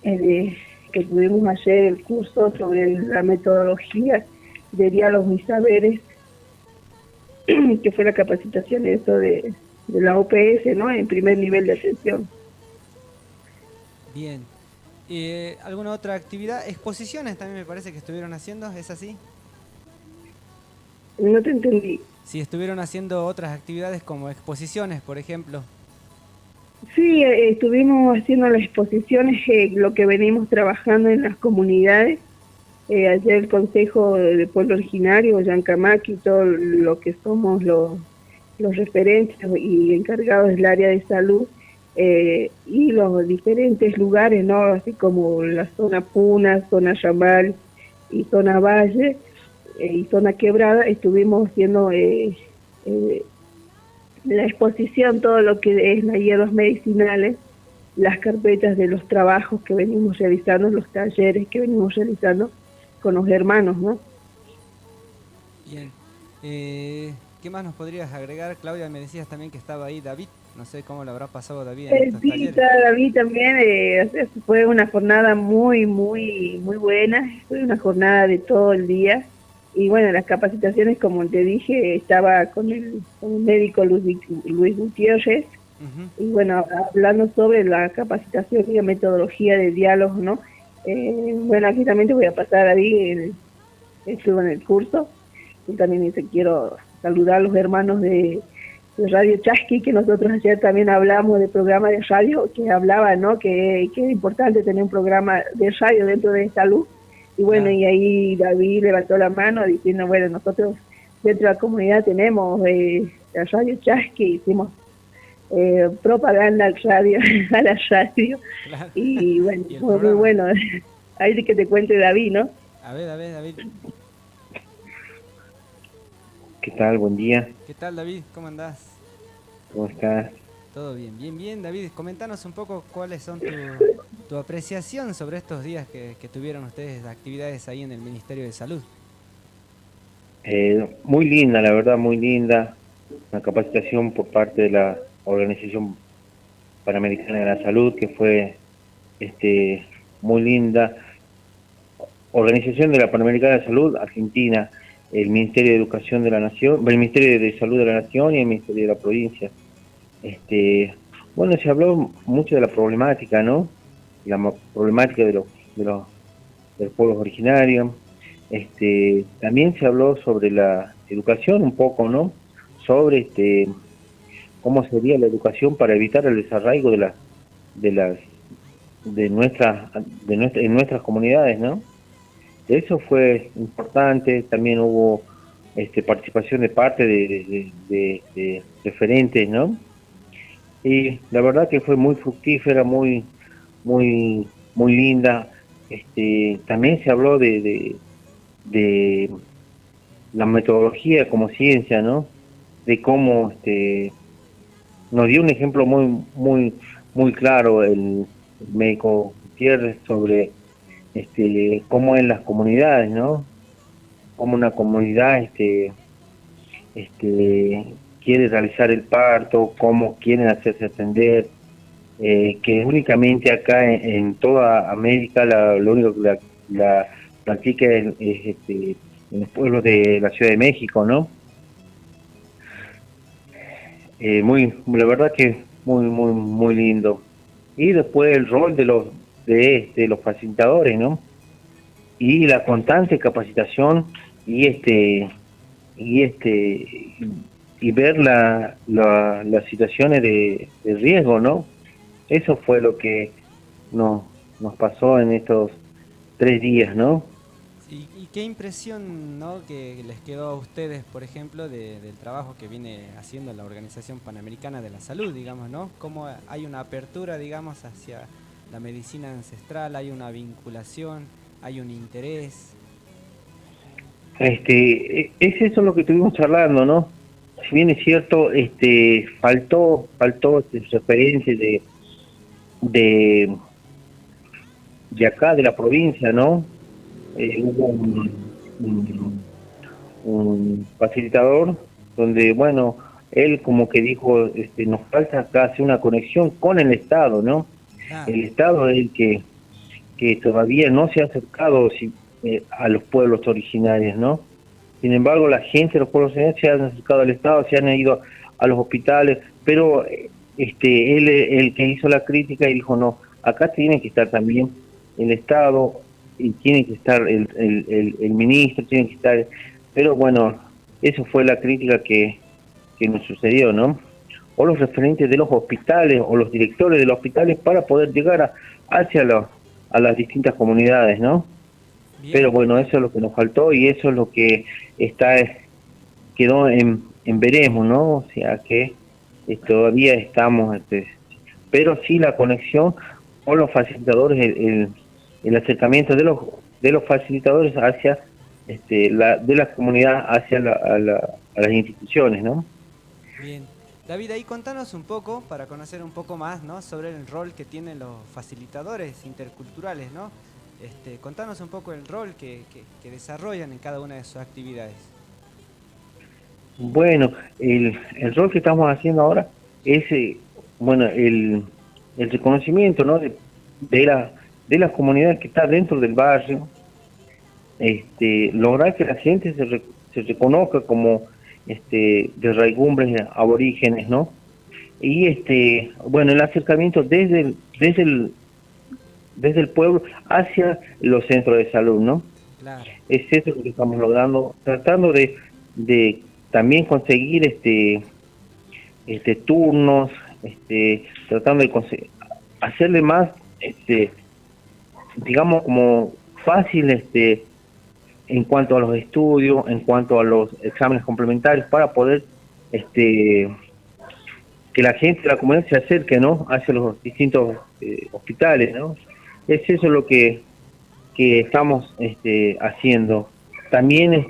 que tuvimos ayer el curso sobre la metodología de diálogos y saberes, que fue la capacitación de la OPS, ¿no?, en primer nivel de atención. Bien. ¿Alguna otra actividad? Exposiciones también me parece que estuvieron haciendo, ¿es así? No te entendí. Si estuvieron haciendo otras actividades como exposiciones, por ejemplo. Sí, estuvimos haciendo las exposiciones, lo que venimos trabajando en las comunidades, ayer el Consejo del Pueblo Originario, Yancamaki, todo lo que somos los referentes y encargados del área de salud, y los diferentes lugares, ¿no? Así como la zona Puna, zona Yamal y zona Valle y zona Quebrada, estuvimos haciendo la exposición, todo lo que es las hierbas medicinales, las carpetas de los trabajos que venimos realizando, los talleres que venimos realizando con los hermanos, ¿no? Bien. ¿Qué más nos podrías agregar, Claudia? Me decías también que estaba ahí David. No sé cómo lo habrá pasado David en estos Sí, talleres. está David también. Fue una jornada muy buena. Fue una jornada de todo el día. Y bueno, las capacitaciones, como te dije, estaba con el médico Luis Gutiérrez. Y bueno, hablando sobre la capacitación y la metodología de diálogo, ¿no? Bueno, aquí también te voy a pasar a David, estuvo en el curso. Y también quiero saludar a los hermanos de Radio Chasqui, que nosotros ayer también hablamos del programa de radio, que hablaba, ¿no? Que es importante tener un programa de radio dentro de salud. Y bueno, y ahí David levantó la mano diciendo, bueno, nosotros dentro de la comunidad tenemos la Radio Chasqui, hicimos propaganda al radio, a la radio. Claro. Y bueno, fue muy bueno. Ahí que te cuente David, ¿no? A ver, David. ¿Qué tal? Buen día. ¿Qué tal, David? ¿Cómo andás? ¿Cómo estás? Todo bien, bien, David. Comentanos un poco cuáles son tu apreciación sobre estos días que tuvieron ustedes de actividades ahí en el Ministerio de Salud. Muy linda, la verdad, muy linda. Una capacitación por parte de la Organización Panamericana de la Salud, que fue muy linda. Organización de la Panamericana de la Salud, Argentina, el Ministerio de Educación de la Nación, el Ministerio de Salud de la Nación y el Ministerio de la Provincia. Bueno, se habló mucho de la problemática, ¿no? La problemática de los pueblos originarios. También se habló sobre la educación un poco, ¿no? Sobre cómo sería la educación para evitar el desarraigo en nuestras comunidades, ¿no? Eso fue importante. También hubo participación de parte de referentes, ¿no? Y la verdad que fue muy fructífera, muy linda. También se habló de la metodología como ciencia, ¿no? De cómo nos dio un ejemplo muy claro el médico Gutiérrez sobre cómo en las comunidades, ¿no? Cómo una comunidad quiere realizar el parto, cómo quieren hacerse atender, que únicamente acá en toda América lo único que la practica es en los pueblos de la Ciudad de México, ¿no? La verdad que muy lindo. Y después el rol de los facilitadores, ¿no? Y la constante capacitación y ver las situaciones de riesgo, ¿no? Eso fue lo que nos pasó en estos 3 días, ¿no? ¿Y qué impresión, ¿no?, que les quedó a ustedes, por ejemplo, del trabajo que viene haciendo la Organización Panamericana de la Salud, digamos, ¿no? Cómo hay una apertura, digamos, hacia la medicina ancestral, hay una vinculación, hay un interés. Es eso lo que estuvimos charlando, ¿no? Si bien es cierto, faltó referencias de acá, de la provincia, ¿no? Hubo un facilitador donde, bueno, él como que dijo, nos falta acá hacer una conexión con el Estado, ¿no? El Estado es el que todavía no se ha acercado a los pueblos originarios, ¿no? Sin embargo, la gente de los pueblos originarios se han acercado al Estado, se han ido a los hospitales, pero él el que hizo la crítica y dijo, no, acá tiene que estar también el Estado, y tiene que estar el ministro, tiene que estar... Pero bueno, eso fue la crítica que nos sucedió, ¿no? O los referentes de los hospitales, o los directores de los hospitales, para poder llegar a las distintas comunidades, ¿no? Pero bueno, eso es lo que nos faltó y eso es lo que quedó en veremos, ¿no? O sea que todavía estamos, pero sí la conexión con los facilitadores, el acercamiento de los facilitadores hacia de la comunidad hacia a las instituciones, ¿no? Bien. David, ahí contanos un poco, para conocer un poco más, ¿no?, sobre el rol que tienen los facilitadores interculturales, ¿no? Contanos un poco el rol que desarrollan en cada una de sus actividades. Bueno, el rol que estamos haciendo ahora es, bueno, el reconocimiento, ¿no?, de la comunidad que está dentro del barrio, lograr que la gente se reconozca como de raigumbres aborígenes, ¿no? Y bueno, el acercamiento desde el pueblo hacia los centros de salud, ¿no? Claro. Es eso lo que estamos logrando, tratando de también conseguir turnos, tratando de hacerle más, digamos, como fácil en cuanto a los estudios, en cuanto a los exámenes complementarios, para poder que la gente de la comunidad se acerque, ¿no?, hacia los distintos hospitales, ¿no? Es eso lo que estamos haciendo. También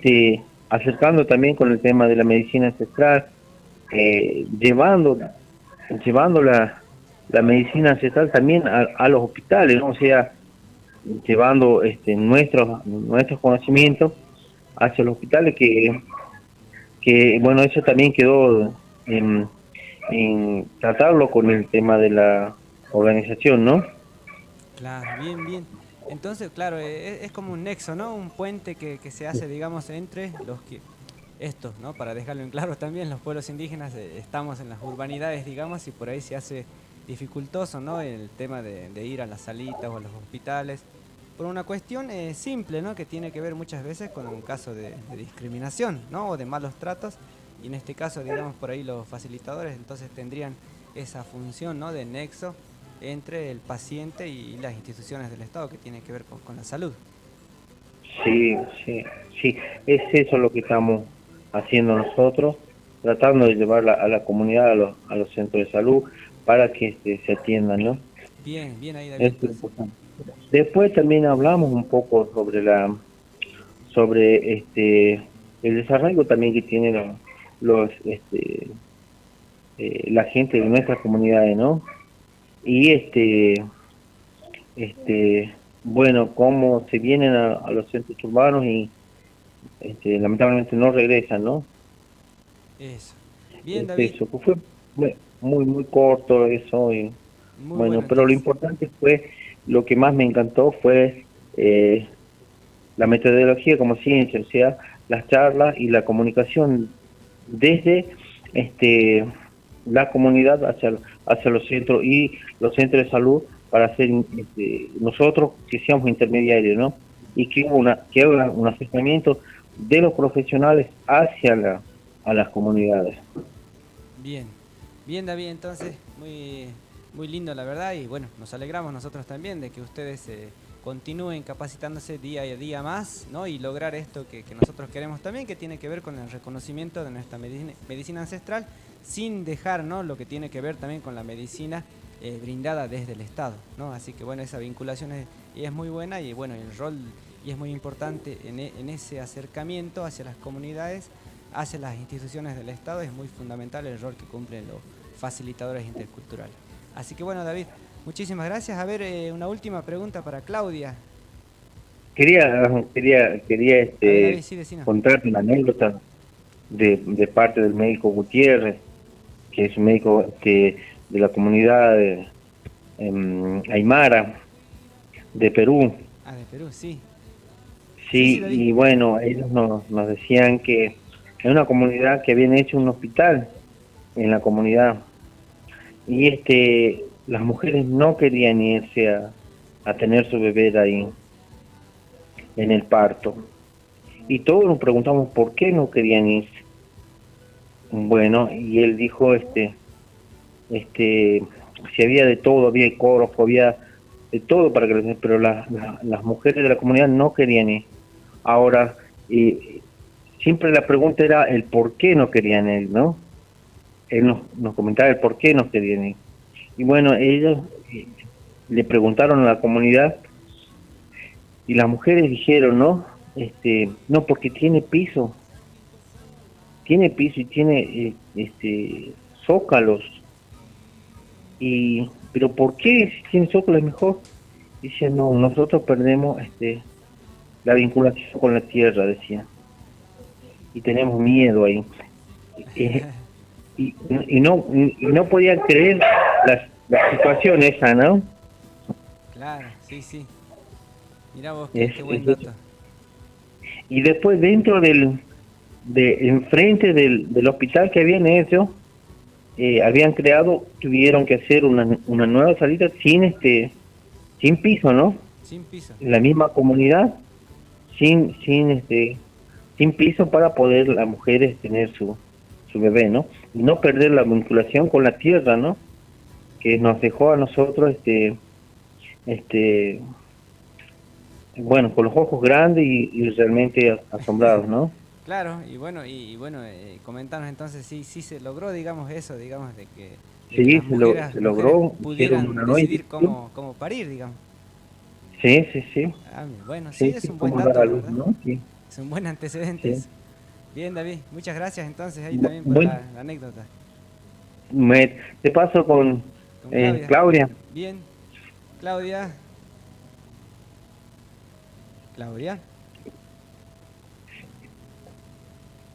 acercando también con el tema de la medicina ancestral, llevando la medicina ancestral también a los hospitales, ¿no? O sea, llevando nuestros conocimientos hacia los hospitales, que bueno, eso también quedó en tratarlo con el tema de la organización, ¿no? Claro, bien. Entonces, claro, es como un nexo, ¿no? Un puente que se hace, digamos, entre estos, ¿no? Para dejarlo en claro también, los pueblos indígenas estamos en las urbanidades, digamos, y por ahí se hace dificultoso, ¿no?, el tema de ir a las salitas o a los hospitales, por una cuestión simple, ¿no?, que tiene que ver muchas veces con un caso de discriminación, ¿no?, o de malos tratos, y en este caso, digamos, por ahí los facilitadores entonces tendrían esa función, ¿no?, de nexo entre el paciente y las instituciones del Estado, que tiene que ver con la salud. Sí, es eso lo que estamos haciendo nosotros, tratando de llevar a la comunidad a los centros de salud para que se atiendan, ¿no? Bien ahí, David. Después también hablamos un poco sobre el desarrollo también que tienen la gente de nuestras comunidades, ¿no? Y bueno, cómo se vienen a los centros urbanos y lamentablemente no regresan, ¿no? Eso. Bien, David. Eso fue muy corto eso, y bueno, pero lo importante fue, lo que más me encantó fue la metodología como ciencia, o sea, las charlas y la comunicación desde la comunidad hacia los centros y los centros de salud, para hacer nosotros que seamos intermediarios, ¿no? Y que haya un acercamiento de los profesionales hacia a las comunidades. Bien, David, entonces muy lindo, la verdad, y bueno, nos alegramos nosotros también de que ustedes continúen capacitándose día a día más, ¿no?, y lograr esto que nosotros queremos también, que tiene que ver con el reconocimiento de nuestra medicina ancestral, sin dejar, ¿no?, lo que tiene que ver también con la medicina brindada desde el Estado, ¿no? Así que bueno, esa vinculación es muy buena, y bueno, el rol y es muy importante en ese acercamiento hacia las comunidades, hacia las instituciones del Estado. Es muy fundamental el rol que cumplen los facilitadores interculturales. Así que bueno, David, muchísimas gracias. A ver, una última pregunta para Claudia. Quería David, sí, contarte una anécdota de parte del médico Gutiérrez, que es un médico de la comunidad Aymara de Perú. Ah, de Perú, sí. Sí, y bueno, ellos nos decían que es una comunidad que habían hecho un hospital en la comunidad, y las mujeres no querían irse a tener su bebé ahí en el parto, y todos nos preguntamos por qué no querían irse. Bueno, y él dijo si había de todo, había ecógrafo, había de todo para que pero las mujeres de la comunidad no querían ir. Ahora, siempre la pregunta era el por qué no querían ir, ¿no? Él nos comentaba el por qué no querían ir. Y bueno, ellos le preguntaron a la comunidad y las mujeres dijeron, ¿no? No, porque tiene piso y tiene zócalos. Pero ¿por qué si tiene zócalos es mejor? Dice, no, nosotros perdemos la vinculación con la tierra, decía, y tenemos miedo ahí. Y no podían creer la situación esa, ¿no? Claro, sí. Mirá vos, qué buen dato. Y después dentro enfrente del hospital que habían hecho, habían creado, tuvieron que hacer una nueva salida sin piso, ¿no? Sin piso. En la misma comunidad, sin piso para poder las mujeres tener su bebé, ¿no? Y no perder la vinculación con la tierra, ¿no? Que nos dejó a nosotros, bueno, con los ojos grandes y realmente asombrados, ¿no? Claro, y bueno, comentanos entonces si se logró, digamos, eso, digamos, de que sí, las se logró, pudieran decidir cómo parir, digamos. Sí. Bueno, sí, es un buen dato, ¿verdad? ¿No? Sí. Es un buen antecedente. Sí. Bien, David, muchas gracias entonces ahí también por la anécdota. Te paso con Claudia. Bien, Claudia.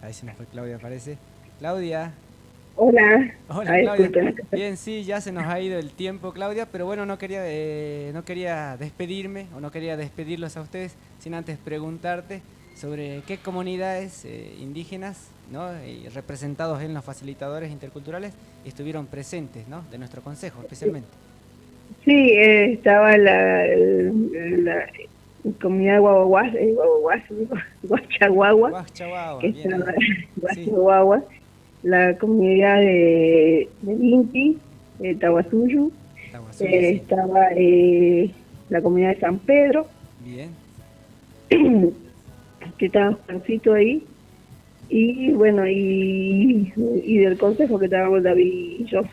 Ahí se nos fue Claudia, parece. Claudia. Hola, Claudia. Bien, sí, ya se nos ha ido el tiempo, Claudia, pero bueno, no quería despedirme o no quería despedirlos a ustedes sin antes preguntarte sobre qué comunidades indígenas, ¿no? Y representados en los facilitadores interculturales estuvieron presentes, ¿no? De nuestro consejo, especialmente. Sí, estaba la comunidad Guachaguagua, que estaba Guachaguagua, la comunidad de Inti, Tahuasuyu, estaba la comunidad de San Pedro, bien, que estaba Juancito ahí, y bueno, y del consejo que estábamos David y yo,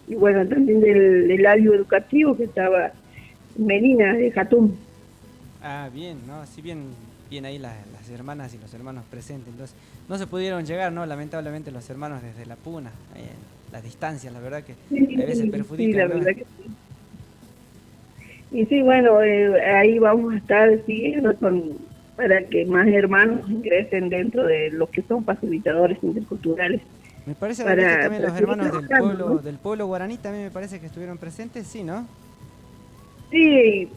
y bueno, también del área educativo que estaba Melina de Jatum. Ah, bien, ¿no? Sí, bien ahí las hermanas y los hermanos presentes. Entonces, no se pudieron llegar, ¿no? Lamentablemente los hermanos desde la Puna, las distancias, la verdad que a veces perjudican. Sí, la verdad que sí. Y sí, bueno, ahí vamos a estar siguiendo para que más hermanos ingresen dentro de los que son facilitadores interculturales. Me parece que también los hermanos del pueblo guaraní también me parece que estuvieron presentes, sí, ¿no? Sí,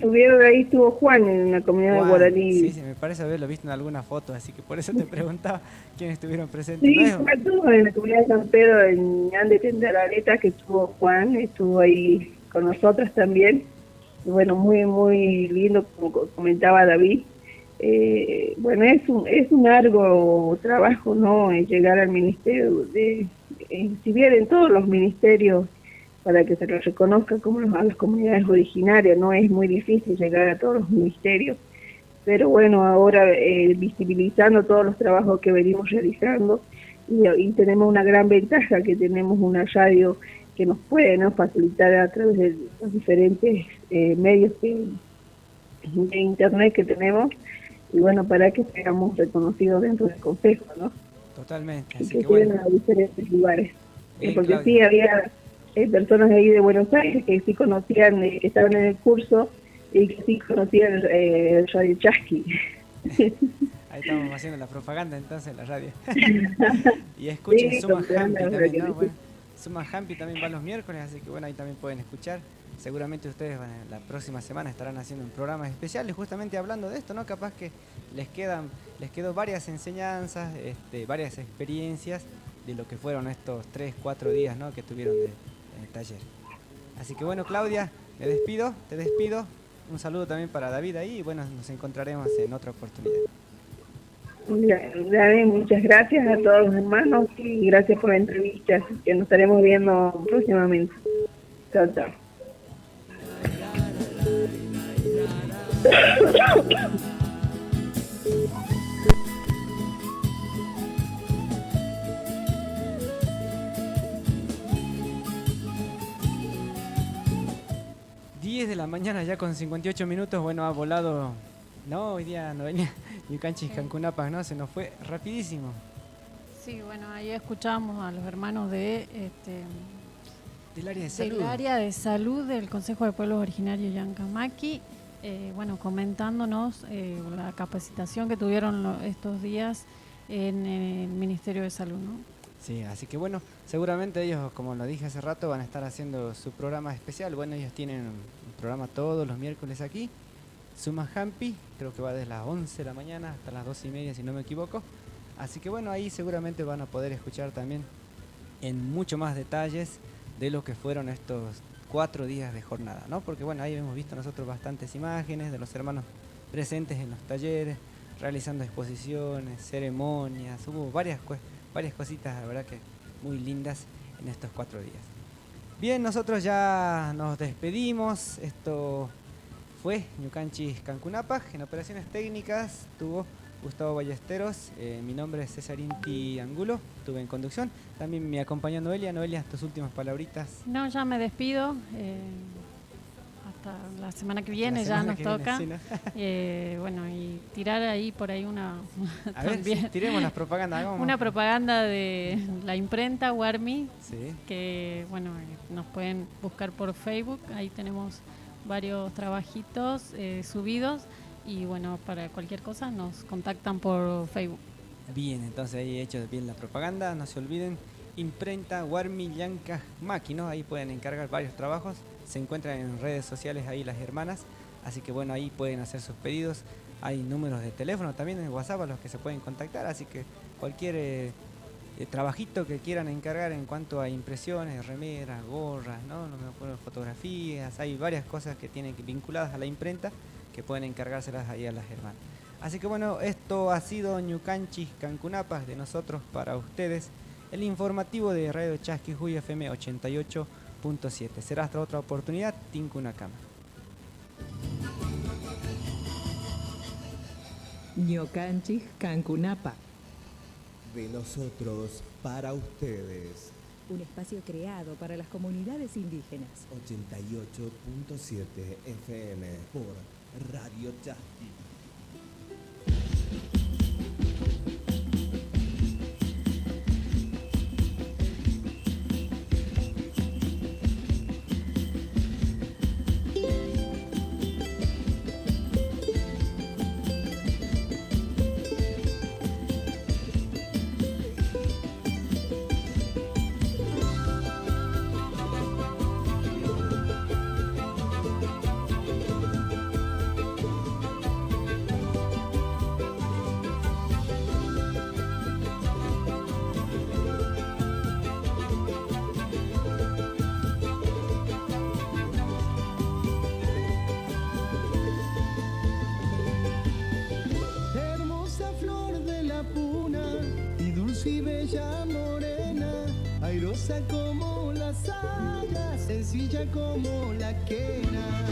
ahí estuvo Juan en la comunidad de guaraní. Sí, me parece haberlo visto en algunas fotos, así que por eso te preguntaba quiénes estuvieron presentes. Sí, estuvo en la comunidad de San Pedro, en Ñan de Tendaraleta, que estuvo Juan, estuvo ahí con nosotros también. Y bueno, muy, muy lindo, como comentaba David. Bueno, es un largo trabajo, ¿no? Llegar al ministerio, si bien en todos los ministerios, para que se los reconozca como a las comunidades originarias, no es muy difícil llegar a todos los ministerios, pero bueno, ahora visibilizando todos los trabajos que venimos realizando, y tenemos una gran ventaja, que tenemos una radio que nos puede, ¿no?, facilitar a través de los diferentes medios de internet que tenemos, y bueno, para que seamos reconocidos dentro del consejo, ¿no? Totalmente. Así que bueno, a diferentes lugares. Porque Claudia, sí había personas ahí de Buenos Aires que sí conocían, que estaban en el curso y que sí conocían el Radio Chasqui. Ahí estamos haciendo la propaganda entonces en la radio. Y escuchen, sí, Suma Hampi también, ¿no? Bueno, Suma Hampi también va los miércoles, así que bueno, ahí también pueden escuchar. Seguramente ustedes la próxima semana estarán haciendo un programa especial justamente hablando de esto, ¿no? Capaz que les quedó varias enseñanzas, varias experiencias de lo que fueron estos 3-4 días, ¿no?, que tuvieron de taller. Así que bueno, Claudia, te despido. Un saludo también para David ahí y bueno, nos encontraremos en otra oportunidad. David, muchas gracias a todos los hermanos y gracias por la entrevista, que nos estaremos viendo próximamente. Chao, chao. De la mañana ya con 58 minutos, bueno, ha volado, no, hoy día no venía Ñucanchis Cancunapas, ¿no? Se nos fue rapidísimo. Sí, bueno, ahí escuchamos a los hermanos del área de salud del Consejo de Pueblos Originarios Yancamaki, bueno, comentándonos la capacitación que tuvieron estos días en el Ministerio de Salud, ¿no? Sí, así que bueno, seguramente ellos, como lo dije hace rato, van a estar haciendo su programa especial. Bueno, ellos tienen un programa todos los miércoles aquí, Suma Hampi, creo que va desde las 11 de la mañana hasta las 2:30, si no me equivoco. Así que bueno, ahí seguramente van a poder escuchar también en mucho más detalles de lo que fueron estos 4 días de jornada, ¿no? Porque bueno, ahí hemos visto nosotros bastantes imágenes de los hermanos presentes en los talleres, realizando exposiciones, ceremonias, hubo varias cositas, la verdad que muy lindas en estos 4 días. Bien, nosotros ya nos despedimos. Esto fue Ñucanchis Cancunapas. En operaciones técnicas tuvo Gustavo Ballesteros. Mi nombre es Cesarinti Angulo. Estuve en conducción. También me acompañó Noelia. Noelia, tus últimas palabritas. No, ya me despido. Hasta la semana que viene ya nos toca. Viene, sí, ¿no? Bueno, y tirar ahí por ahí una... A ver, sí, tiremos las propagandas. Una propaganda de la imprenta Warmi, sí, que bueno, nos pueden buscar por Facebook. Ahí tenemos varios trabajitos subidos y bueno, para cualquier cosa nos contactan por Facebook. Bien, entonces ahí hecho bien la propaganda. No se olviden, imprenta Warmi Yancamaki, ¿no? Ahí pueden encargar varios trabajos. Se encuentran en redes sociales ahí las hermanas, así que bueno, ahí pueden hacer sus pedidos. Hay números de teléfono también en WhatsApp a los que se pueden contactar, así que cualquier trabajito que quieran encargar en cuanto a impresiones, remeras, gorras, no me acuerdo, fotografías, hay varias cosas que tienen vinculadas a la imprenta que pueden encargárselas ahí a las hermanas. Así que bueno, esto ha sido Ñucanchis Cancunapas, de nosotros para ustedes, el informativo de Radio Chasqui Jujuy FM 88.7. Será hasta otra oportunidad. Tincunacama. Ñucanchis Cancunapa. De nosotros para ustedes. Un espacio creado para las comunidades indígenas. 88.7 FM por Radio Chasqui. y bella morena, airosa como las alas, sencilla como la quena.